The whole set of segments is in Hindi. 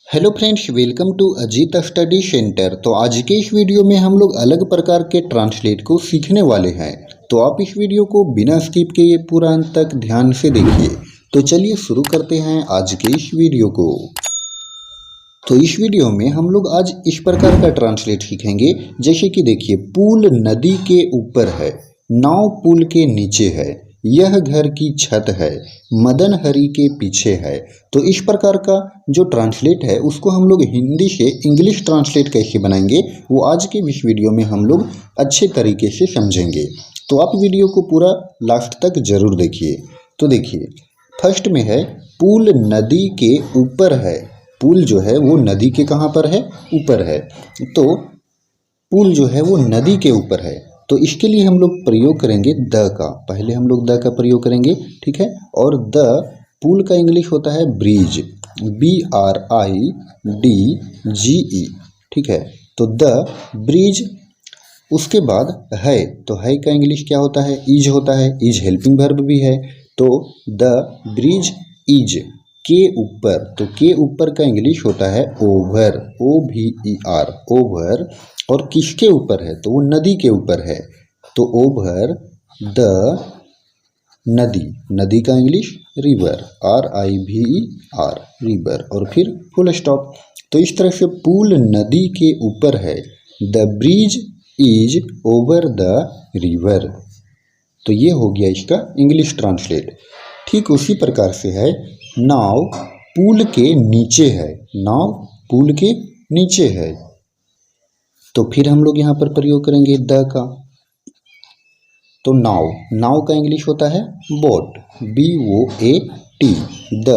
Hello friends, welcome to Ajit study centre. तो आज के इस वीडियो में हम लोग अलग प्रकार के ट्रांसलेट को सीखने वाले हैं। तो आप इस वीडियो को बिना स्किप किए पूरा अंत तक ध्यान से देखिए। तो चलिए शुरू करते हैं आज के इस वीडियो को। तो इस वीडियो में हम लोग आज इस प्रकार का ट्रांसलेट सीखेंगे, जैसे कि देखिए, पुल नदी के ऊपर है, नाव पुल के नीचे है, यह घर की छत है, मदन हरी के पीछे है। तो इस प्रकार का जो ट्रांसलेट है उसको हम लोग हिंदी से इंग्लिश ट्रांसलेट कैसे बनाएंगे वो आज के इस वीडियो में हम लोग अच्छे तरीके से समझेंगे। तो आप वीडियो को पूरा लास्ट तक जरूर देखिए। तो देखिए, फर्स्ट में है पुल नदी के ऊपर है। पुल जो है वो नदी के कहाँ पर है? ऊपर है। तो पुल जो है वो नदी के ऊपर है। तो इसके लिए हम लोग प्रयोग करेंगे द का। पहले हम लोग द का प्रयोग करेंगे, ठीक है। और द पुल का इंग्लिश होता है ब्रिज, BRIDGE, ठीक है। तो द ब्रिज। उसके बाद है, तो है का इंग्लिश क्या होता है? इज होता है। इज हेल्पिंग वर्ब भी है। तो द ब्रिज इज के ऊपर। तो के ऊपर का इंग्लिश होता है ओवर, OVER, ओवर। और किसके ऊपर है? तो वो नदी के ऊपर है। तो ओवर द नदी। नदी का इंग्लिश रिवर, RIVER, रिवर। और फिर फुल स्टॉप। तो इस तरह से पुल नदी के ऊपर है, the bridge is over the river. तो ये हो गया इसका इंग्लिश ट्रांसलेट। ठीक उसी प्रकार से है नाव पुल के नीचे है। नाव पुल के नीचे है। तो फिर हम लोग यहाँ पर प्रयोग करेंगे द का। तो नाव, नाव का इंग्लिश होता है बोट, BOAT, द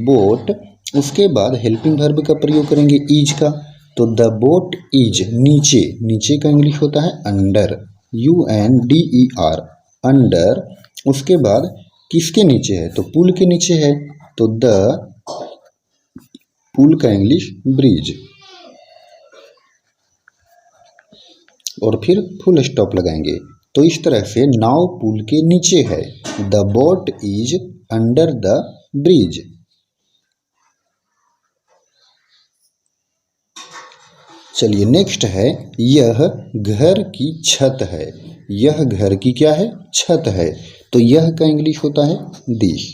बोट। उसके बाद हेल्पिंग वर्ब का प्रयोग करेंगे इज का। तो द बोट इज नीचे। नीचे का इंग्लिश होता है अंडर, UNDER, अंडर। उसके बाद किसके नीचे है? तो पुल के नीचे है। तो द पुल का इंग्लिश ब्रिज। और फिर फुल स्टॉप लगाएंगे। तो इस तरह से नाव पुल के नीचे है, the boat is under the bridge. चलिए नेक्स्ट है यह घर की छत है। यह घर की क्या है? छत है। तो यह का इंग्लिश होता है दिस।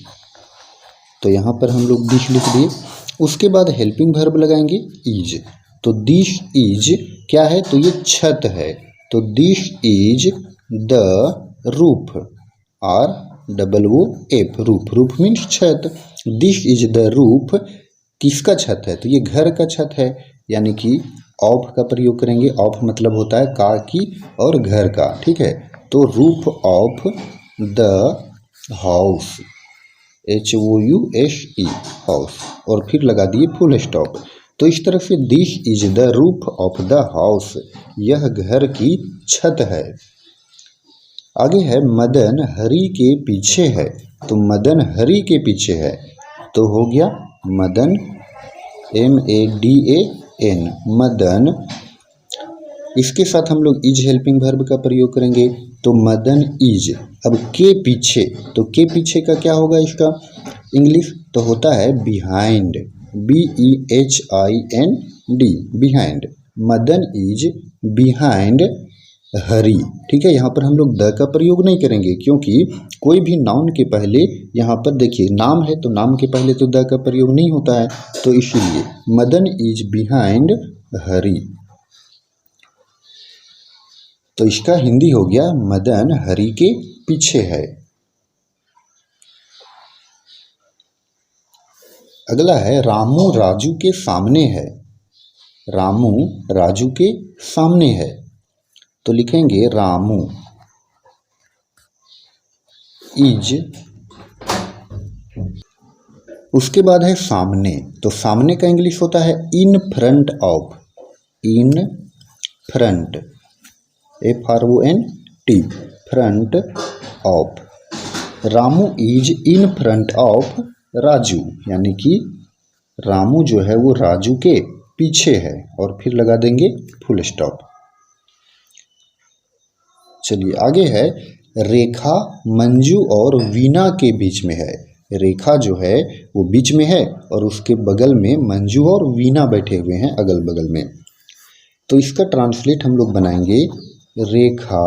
तो यहाँ पर हम लोग दिस लिख दिए। उसके बाद हेल्पिंग वर्ब लगाएंगे इज। तो दिस इज क्या है? तो ये छत है। तो this is the roof, ROOF, roof. Roof means छत। दिस इज द रूफ किसका छत है? तो ये घर का छत है। यानी कि ऑफ का प्रयोग करेंगे। ऑफ मतलब होता है का की और घर का, ठीक है। तो roof of the house, HOUSE, house. और फिर लगा दिए फुल स्टॉप। तो इस तरह से this is the roof of the house, यह घर की छत है। आगे है मदन हरी के पीछे है। तो मदन हरी के पीछे है। तो हो गया मदन, MADAN, मदन। इसके साथ हम लोग इज हेल्पिंग वर्ब का प्रयोग करेंगे। तो मदन इज। अब के पीछे, तो के पीछे का क्या होगा इसका इंग्लिश? तो होता है behind, BEHIND, behind. Madan is behind Hari, ठीक है। यहाँ पर हम लोग द का प्रयोग नहीं करेंगे, क्योंकि कोई भी नाउन के पहले, यहाँ पर देखिए नाम है तो नाम के पहले तो द का प्रयोग नहीं होता है। तो इसीलिए मदन इज बिहाइंड हरी। तो इसका हिंदी हो गया मदन हरी के पीछे है। अगला है रामू राजू के सामने है। रामू राजू के सामने है। तो लिखेंगे रामू इज। उसके बाद है सामने। तो सामने का इंग्लिश होता है in front of, in front, FRONT, front of. Ramu is in front of Raju, यानी कि रामू जो है वो राजू के पीछे है। और फिर लगा देंगे फुल स्टॉप। चलिए आगे है रेखा मंजू और वीना के बीच में है। रेखा जो है वो बीच में है और उसके बगल में मंजू और वीना बैठे हुए हैं अगल बगल में। तो इसका ट्रांसलेट हम लोग बनाएंगे रेखा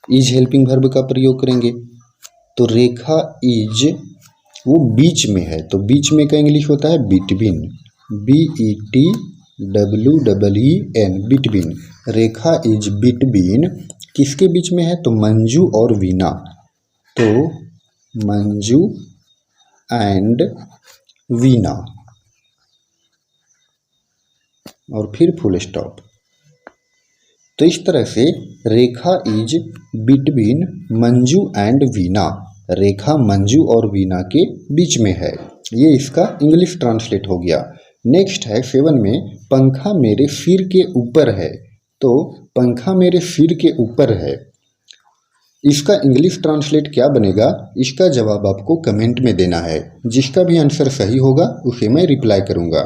इज हेल्पिंग वर्ब का प्रयोग करेंगे। तो रेखा इज वो बीच में है, तो बीच में का इंग्लिश होता है between, BETWEEN, between. Rekha is between किसके बीच में है, तो मंजू और वीना। तो मंजू एंड वीना और फिर फुल स्टॉप। तो इस तरह से Rekha is between Manju and Veena, Rekha Manju और वीना के बीच में है। ये इसका इंग्लिश ट्रांसलेट हो गया। नेक्स्ट है 7 में, पंखा मेरे सिर के ऊपर है। तो पंखा मेरे सिर के ऊपर है, इसका इंग्लिश ट्रांसलेट क्या बनेगा, इसका जवाब आपको कमेंट में देना है। जिसका भी आंसर सही होगा उसे मैं रिप्लाई करूँगा।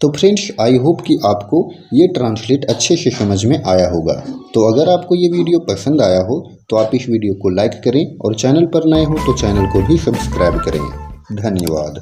तो फ्रेंड्स, आई होप कि आपको ये ट्रांसलेट अच्छे से समझ में आया होगा। तो अगर आपको ये वीडियो पसंद आया हो तो आप इस वीडियो को लाइक करें और चैनल पर नए हो तो चैनल को भी सब्सक्राइब करें। धन्यवाद।